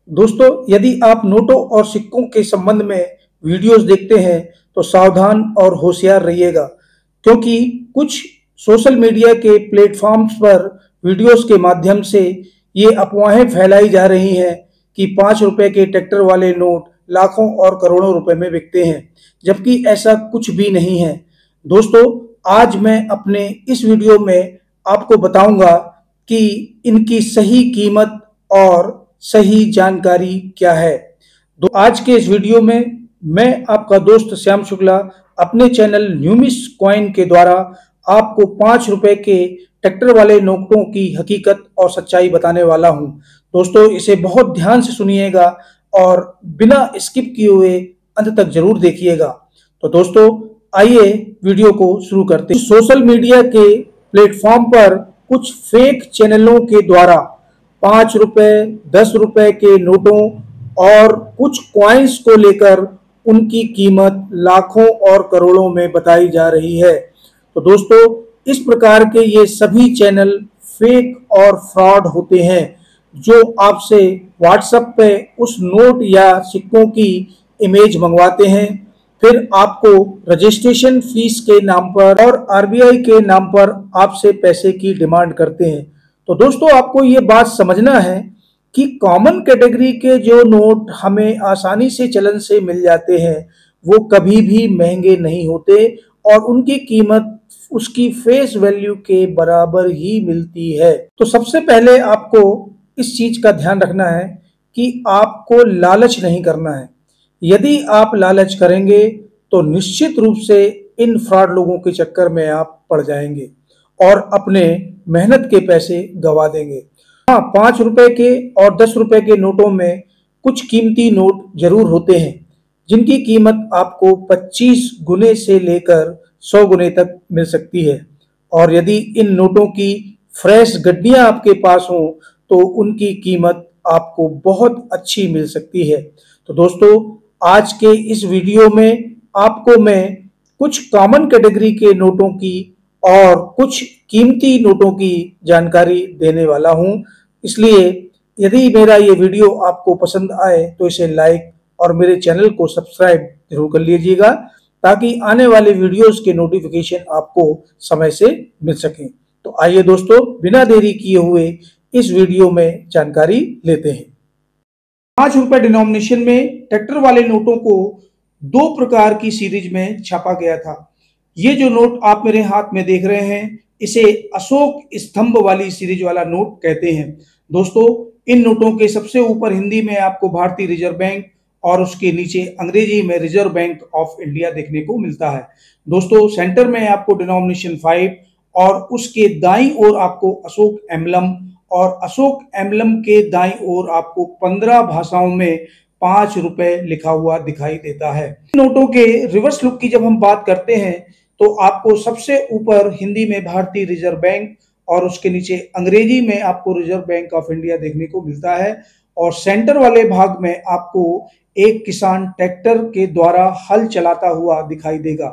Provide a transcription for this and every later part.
दोस्तों, यदि आप नोटों और सिक्कों के संबंध में वीडियोस देखते हैं तो सावधान और होशियार रहिएगा, क्योंकि कुछ सोशल मीडिया के प्लेटफॉर्म्स पर वीडियोस के माध्यम से ये अफवाहें फैलाई जा रही हैं कि 5 रुपए के ट्रैक्टर वाले नोट लाखों और करोड़ों रुपए में बिकते हैं, जबकि ऐसा कुछ भी नहीं है। दोस्तों, आज मैं अपने इस वीडियो में आपको बताऊंगा कि इनकी सही कीमत और सही जानकारी क्या है। तो आज के इस वीडियो में मैं आपका दोस्त श्याम शुक्ला अपने चैनल न्यूमिस कॉइन के द्वारा आपको 5 रुपए के ट्रैक्टर वाले नोटों की हकीकत और सच्चाई बताने वाला हूं। दोस्तों, इसे बहुत ध्यान से सुनिएगा और बिना स्किप किए हुए अंत तक जरूर देखिएगा। तो दोस्तों, आइए वीडियो को शुरू करते हैं। सोशल मीडिया के प्लेटफॉर्म पर कुछ फेक चैनलों के द्वारा 5 रुपए, 10 रुपए के नोटों और कुछ कॉइन्स को लेकर उनकी कीमत लाखों और करोड़ों में बताई जा रही है। तो दोस्तों, इस प्रकार के ये सभी चैनल फेक और फ्रॉड होते हैं, जो आपसे व्हाट्सएप पे उस नोट या सिक्कों की इमेज मंगवाते हैं, फिर आपको रजिस्ट्रेशन फीस के नाम पर और आरबीआई के नाम पर आपसे पैसे की डिमांड करते हैं। तो दोस्तों, आपको ये बात समझना है कि कॉमन कैटेगरी के जो नोट हमें आसानी से चलन से मिल जाते हैं, वो कभी भी महंगे नहीं होते और उनकी कीमत उसकी फेस वैल्यू के बराबर ही मिलती है। तो सबसे पहले आपको इस चीज का ध्यान रखना है कि आपको लालच नहीं करना है। यदि आप लालच करेंगे तो निश्चित रूप से इन फ्रॉड लोगों के चक्कर में आप पड़ जाएंगे और अपने मेहनत के पैसे गवा देंगे। हाँ, 5 रुपए के और 10 रुपए के नोटों में कुछ कीमती नोट जरूर होते हैं, जिनकी कीमत आपको 25 गुने से लेकर 100 गुने तक मिल सकती है। और यदि इन नोटों की फ्रेश गड्डियां आपके पास हों तो उनकी कीमत आपको बहुत अच्छी मिल सकती है। तो दोस्तों, आज के इस वीडियो में आपको मैं कुछ कॉमन कैटेगरी के नोटों की और कुछ कीमती नोटों की जानकारी देने वाला हूं। इसलिए यदि मेरा ये वीडियो आपको पसंद आए तो इसे लाइक और मेरे चैनल को सब्सक्राइब जरूर कर लीजिएगा, ताकि आने वाले वीडियोस के नोटिफिकेशन आपको समय से मिल सके। तो आइए दोस्तों, बिना देरी किए हुए इस वीडियो में जानकारी लेते हैं। 5 रुपए डिनोमिनेशन में ट्रैक्टर वाले नोटों को 2 प्रकार की सीरीज में छापा गया था। ये जो नोट आप मेरे हाथ में देख रहे हैं, इसे अशोक स्तंभ वाली सीरीज वाला नोट कहते हैं। दोस्तों, इन नोटों के सबसे ऊपर हिंदी में आपको भारतीय रिजर्व बैंक और उसके नीचे अंग्रेजी में रिजर्व बैंक ऑफ इंडिया देखने को मिलता है। दोस्तों, सेंटर में आपको डिनोमिनेशन 5 और उसके दाईं ओर आपको अशोक एम्बलम और अशोक एम्बलम के दाईं ओर आपको 15 भाषाओं में 5 रुपए लिखा हुआ दिखाई देता है। नोटों के रिवर्स लुक की जब हम बात करते हैं तो आपको सबसे ऊपर हिंदी में भारतीय रिजर्व बैंक और उसके नीचे अंग्रेजी में आपको रिजर्व बैंक ऑफ इंडिया देखने को मिलता है। और सेंटर वाले भाग में आपको एक किसान ट्रैक्टर के द्वारा हल चलाता हुआ दिखाई देगा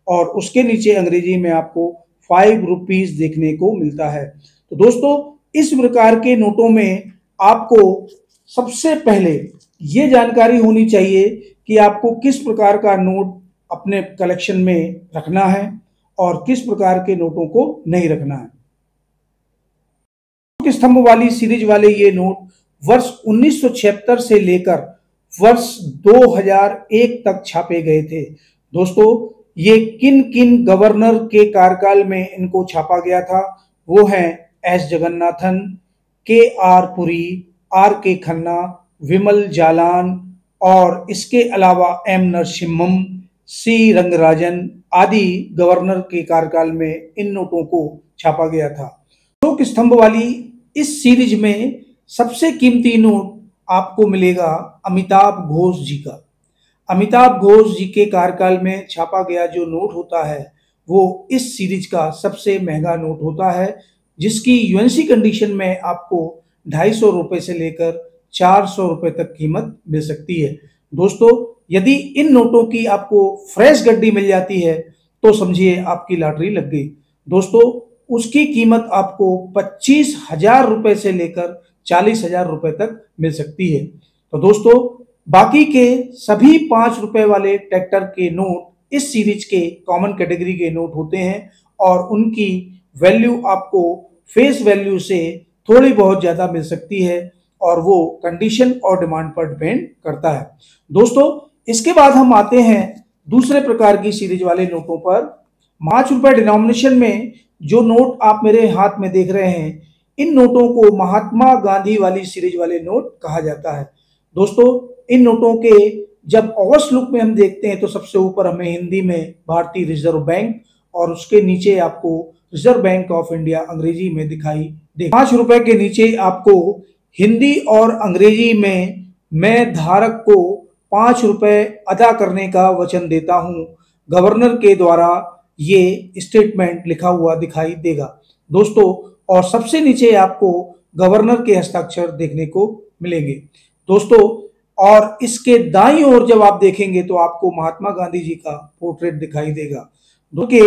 और उसके नीचे अंग्रेजी में आपको 5 रुपीज देखने को मिलता है। तो दोस्तों, इस प्रकार के नोटों में आपको सबसे पहले ये जानकारी होनी चाहिए कि आपको किस प्रकार का नोट अपने कलेक्शन में रखना है और किस प्रकार के नोटों को नहीं रखना है। स्तंभ वाली सीरीज वाले ये नोट वर्ष 1976 से लेकर वर्ष 2001 तक छापे गए थे। दोस्तों, ये किन किन गवर्नर के कार्यकाल में इनको छापा गया था, वो हैं एस जगन्नाथन, के आर पुरी, आर के खन्ना, विमल जालान और इसके अलावा एम नरसिम्हम, सी रंगराजन आदि गवर्नर के कार्यकाल में इन नोटों को छापा गया था। अशोक स्तंभ वाली इस सीरीज में सबसे कीमती नोट आपको मिलेगा अमिताभ घोष जी का। अमिताभ घोष जी के कार्यकाल में छापा गया जो नोट होता है, वो इस सीरीज का सबसे महंगा नोट होता है, जिसकी यूएनसी कंडीशन में आपको 250 रुपए से लेकर 400 रुपए तक कीमत मिल सकती है। दोस्तों, यदि इन नोटों की आपको फ्रेश गड्डी मिल जाती है तो समझिए आपकी लॉटरी लग गई। दोस्तों, उसकी कीमत आपको 25,000 रुपए से लेकर 40,000 रुपए तक मिल सकती है। तो दोस्तों बाकी के सभी 5 रुपए वाले ट्रैक्टर के नोट इस सीरीज के कॉमन कैटेगरी के नोट होते हैं और उनकी वैल्यू आपको फेस वैल्यू से थोड़ी बहुत ज्यादा मिल सकती है और वो कंडीशन और डिमांड पर डिपेंड करता है। दोस्तों इसके बाद हम आते हैं दूसरे प्रकार की सीरीज वाले नोटों पर। 5 रुपए डिनोमिनेशन में जो नोट आप मेरे हाथ में देख रहे हैं, इन नोटों को महात्मा गांधी वाली सीरीज वाले नोट कहा जाता है। दोस्तों इन नोटों के जब ओवर्स लुक में हम देखते हैं तो सबसे ऊपर हमें हिंदी में भारतीय रिजर्व बैंक और उसके नीचे आपको रिजर्व बैंक ऑफ इंडिया अंग्रेजी में दिखाई दे। 5 रुपए के नीचे आपको हिंदी और अंग्रेजी में मैं धारक को 5 रुपए अदा करने का वचन देता हूं, गवर्नर के द्वारा ये स्टेटमेंट लिखा हुआ दिखाई देगा दोस्तों। और सबसे नीचे आपको गवर्नर के हस्ताक्षर देखने को मिलेंगे दोस्तों। और इसके दाईं ओर जब आप देखेंगे तो आपको महात्मा गांधी जी का पोर्ट्रेट दिखाई देगा। के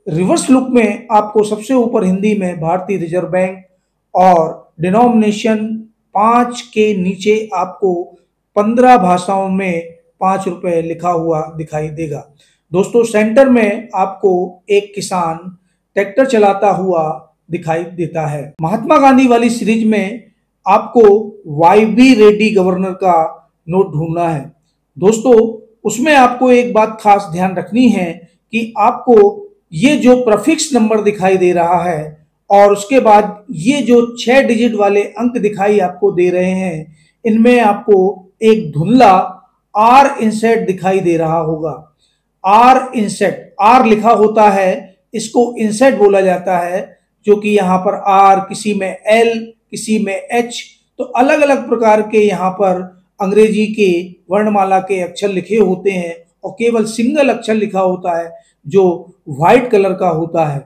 रिवर्स लुक में आपको सबसे ऊपर हिंदी में भारतीय रिजर्व बैंक और डिनोमिनेशन 5 के नीचे आपको 15 भाषाओं में 5 रुपए लिखा हुआ दिखाई देगा दोस्तों। सेंटर में आपको एक किसान ट्रैक्टर चलाता हुआ दिखाई देता है। महात्मा गांधी वाली सीरीज में आपको YB रेड्डी गवर्नर का नोट ढूंढना है दोस्तों। उसमें आपको एक बात खास ध्यान रखनी है कि आपको ये जो प्रीफिक्स नंबर दिखाई दे रहा है और उसके बाद ये जो 6 डिजिट वाले अंक दिखाई आपको दे रहे हैं, इनमें आपको एक धुंधला R इंसेट दिखाई दे रहा होगा। R इंसेट, R लिखा होता है, इसको इंसेट बोला जाता है, जो कि यहाँ पर R, किसी में L, किसी में H, तो अलग अलग प्रकार के यहाँ पर अंग्रेजी के वर्णमाला के अक्षर लिखे होते हैं और केवल सिंगल अक्षर लिखा होता है जो व्हाइट कलर का होता है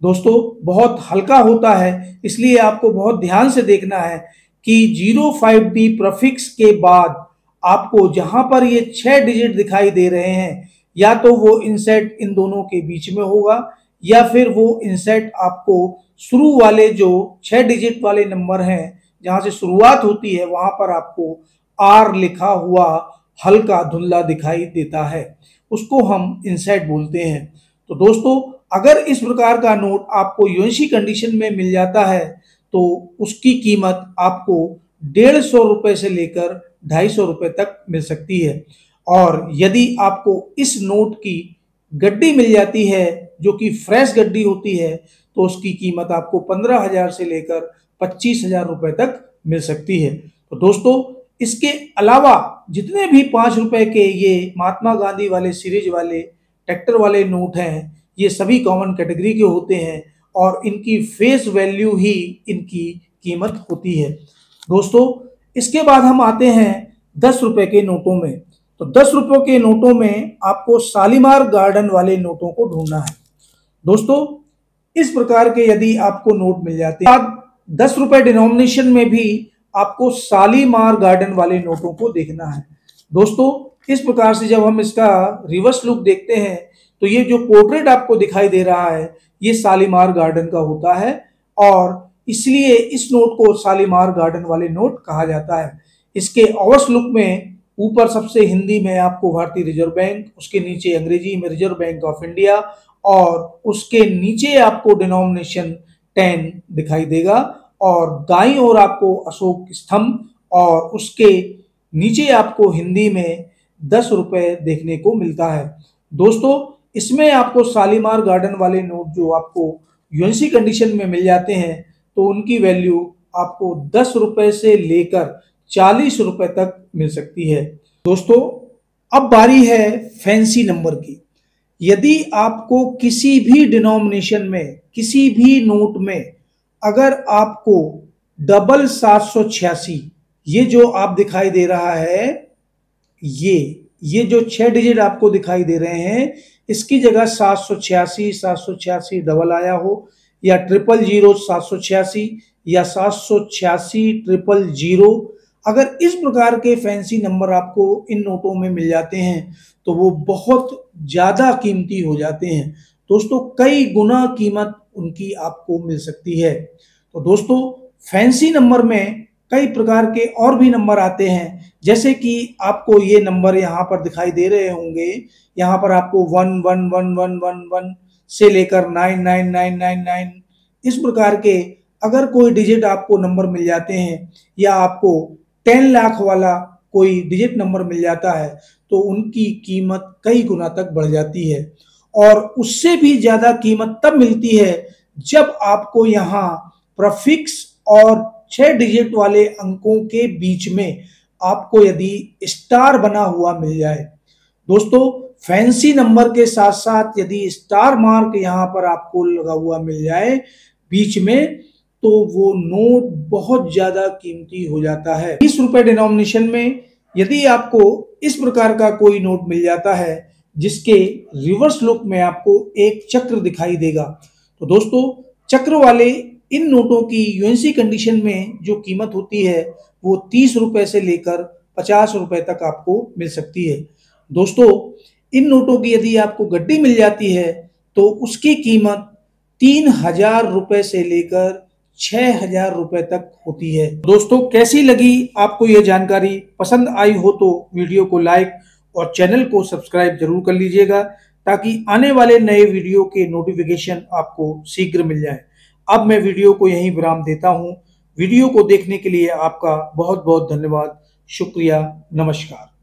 दोस्तों। बहुत हल्का होता है, इसलिए आपको बहुत ध्यान से देखना है कि 05D प्रीफिक्स के बाद आपको जहां पर ये 6 डिजिट दिखाई दे रहे हैं, या तो वो इंसेट इन दोनों के बीच में होगा या फिर वो इंसेट आपको शुरू वाले जो 6 डिजिट वाले नंबर हैं जहां से शुरुआत होती है वहां पर आपको R लिखा हुआ हल्का धुंधला दिखाई देता है, उसको हम इंसेट बोलते हैं। तो दोस्तों अगर इस प्रकार का नोट आपको यूएनसी कंडीशन में मिल जाता है तो उसकी कीमत आपको 150 रुपए से लेकर 250 रुपए तक मिल सकती है। और यदि आपको इस नोट की गड्डी मिल जाती है जो कि फ्रेश गड्डी होती है तो उसकी कीमत आपको 15,000 से लेकर 25,000 रुपए तक मिल सकती है। तो दोस्तों इसके अलावा जितने भी 5 रुपए के ये महात्मा गांधी वाले सीरीज वाले ट्रैक्टर वाले नोट हैं, ये सभी कॉमन कैटेगरी के होते हैं और इनकी फेस वैल्यू ही इनकी कीमत होती है दोस्तों। इसके बाद हम आते हैं 10 रुपए के नोटों में। तो 10 रुपयों के नोटों में आपको शालीमार गार्डन वाले नोटों को ढूंढना है दोस्तों। इस प्रकार के यदि आपको नोट मिल जाते हैं, 10 रुपए डिनोमिनेशन में भी आपको शालीमार गार्डन वाले नोटों को देखना है दोस्तों। इस प्रकार से जब हम इसका रिवर्स लुक देखते हैं तो ये जो पोर्ट्रेट आपको दिखाई दे रहा है ये शालीमार गार्डन का होता है और इसलिए इस नोट को शालीमार गार्डन वाले नोट कहा जाता है। इसके ओवर्स लुक में ऊपर सबसे हिंदी में आपको भारतीय रिजर्व बैंक, उसके नीचे अंग्रेजी में रिजर्व बैंक ऑफ इंडिया और उसके नीचे आपको डिनोमिनेशन 10 दिखाई देगा और दाईं ओर आपको अशोक स्तंभ और उसके नीचे आपको हिंदी में 10 रुपए देखने को मिलता है दोस्तों। इसमें आपको शालीमार गार्डन वाले नोट जो आपको यूएनसी कंडीशन में मिल जाते हैं तो उनकी वैल्यू आपको 10 रुपए से लेकर 40 रुपए तक मिल सकती है दोस्तों। अब बारी है फैंसी नंबर की। यदि आपको किसी भी डिनोमिनेशन में, किसी भी नोट में अगर आपको 786, ये जो आप दिखाई दे रहा है, ये जो 6 डिजिट आपको दिखाई दे रहे हैं, इसकी जगह 786 डबल आया हो या 000 786 या 786 000, अगर इस प्रकार के फैंसी नंबर आपको इन नोटों में मिल जाते हैं तो वो बहुत ज्यादा कीमती हो जाते हैं दोस्तों। कई गुना कीमत उनकी आपको मिल सकती है। तो दोस्तों फैंसी नंबर में कई प्रकार के और भी नंबर आते हैं, जैसे कि आपको ये नंबर यहाँ पर दिखाई दे रहे होंगे, यहाँ पर आपको 111111 से लेकर 99999 इस प्रकार के अगर कोई डिजिट आपको नंबर मिल जाते हैं या आपको 10 लाख वाला कोई डिजिट नंबर मिल जाता है तो उनकी कीमत कई गुना तक बढ़ जाती है। और उससे भी ज्यादा कीमत तब मिलती है जब आपको यहाँ प्रीफिक्स और 6 डिजिट वाले अंकों के बीच में आपको यदि स्टार बना हुआ मिल जाए। दोस्तों, फैंसी नंबर के साथ साथ यदि स्टार मार्क यहाँ पर आपको लगा हुआ मिल जाए बीच में, तो वो नोट बहुत ज्यादा कीमती हो जाता है। 20 रुपए डिनोमिनेशन में यदि आपको इस प्रकार का कोई नोट मिल जाता है जिसके रिवर्स लुक में आपको एक चक्र दिखाई देगा, तो दोस्तों चक्र वाले इन नोटों की यूएनसी कंडीशन में जो कीमत होती है वो 30 रुपए से लेकर 50 रुपए तक आपको मिल सकती है। दोस्तों, इन नोटों की यदि आपको गड्डी मिल जाती है तो उसकी कीमत 3000 रुपए से लेकर 6000 रुपए तक होती है। दोस्तों, कैसी लगी आपको ये जानकारी? पसंद आई हो तो वीडियो को लाइक और चैनल को सब्सक्राइब जरूर कर लीजिएगा ताकि आने वाले नए वीडियो के नोटिफिकेशन आपको शीघ्र मिल जाए। अब मैं वीडियो को यहीं विराम देता हूं। वीडियो को देखने के लिए आपका बहुत बहुत धन्यवाद। शुक्रिया। नमस्कार।